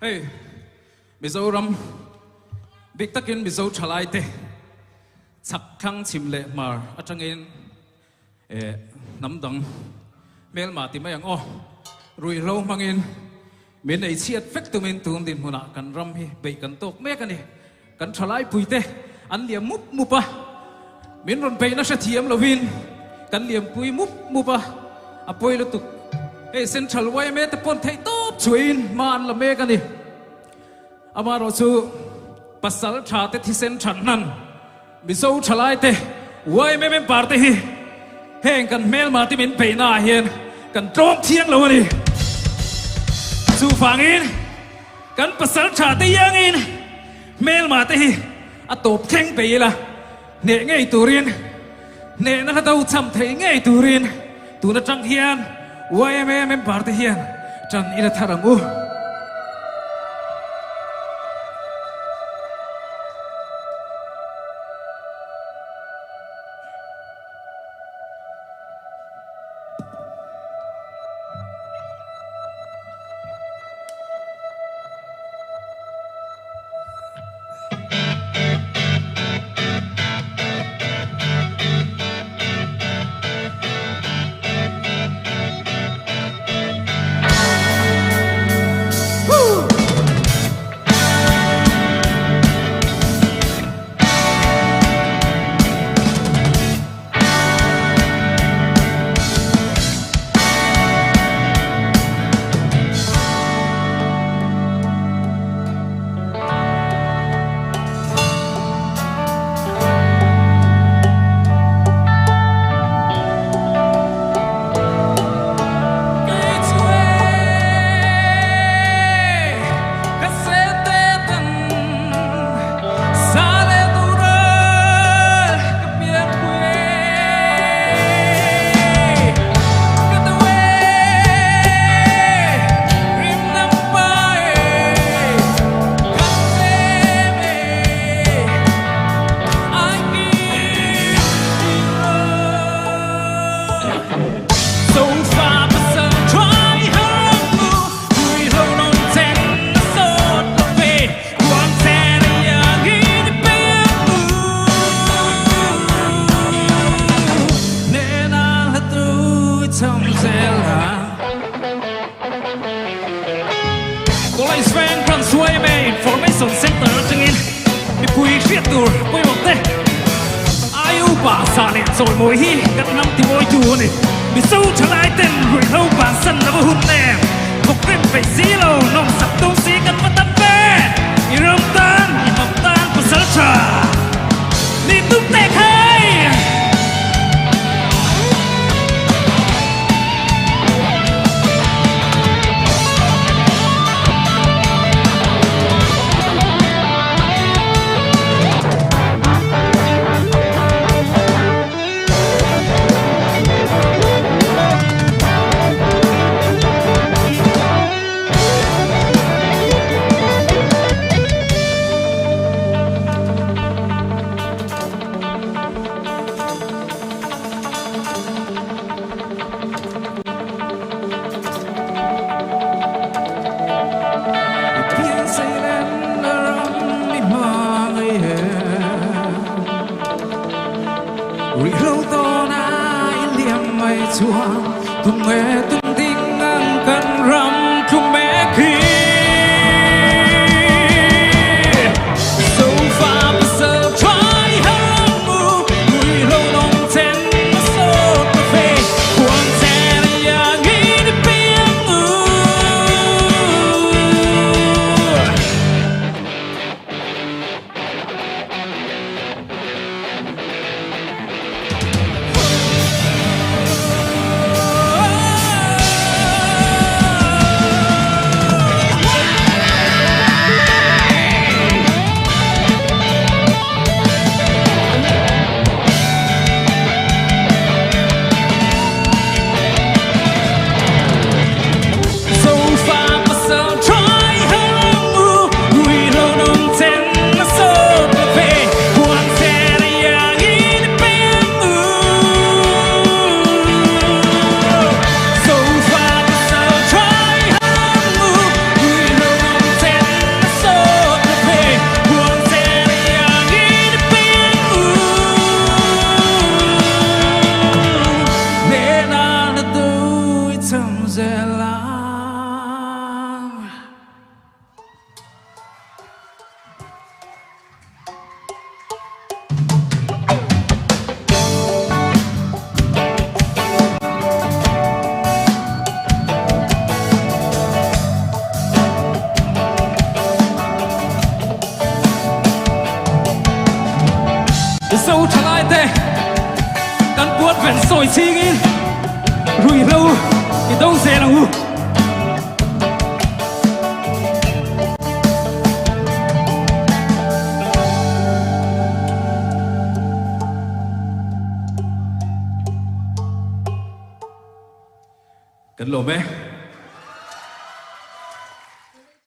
Hey, mizo ram big takin mizo chalai te chak thang chim le mar atangin namdang mel ma ti mayang o rui ro mangin min ei chiat fek tu min tum din huna kan ram hi be kan tok me kan ni kan chalai puite an liam mup mupa min ron pe na sha thiam lovin kan liam pui mup mupa apoi lo tuk hey central way me te pon thei top chuin man la me kan ni amaro chu pasal tha te thi sen than nan mi zo thalai te way me men par te hi heng kan mel ma ti min pe na hian kan trom thiang lo ni chu fangin kan pasal tha te yang in mel ma te hi a top theng pe la ne ngei turin ne na dau cham thei ngei turin tu na tang hian way me men par te hian chan ira tharangu rồi mồi hi cắt năm thì mồi chùa này bị sâu trở lại tên rồi lâu bản sân là vô hụt nè một đêm phải xí lầu nông sập đông xí cắt mất tắm bê y râm tan y mập tan của sơ trà đi tung tệ hay tung nghe tung tiếng ngang căn rằm chung mẹ khi sâu pha bờ sơ trai hang mù mùi lâu nồng trên sốt cà phê cuồng xe nhà nghĩ đến tiếng sâu chẳng ai tê căn buốt vẹn sôi chi nghìn rùi lâu thì đâu dễ lòng cần lộ mẹ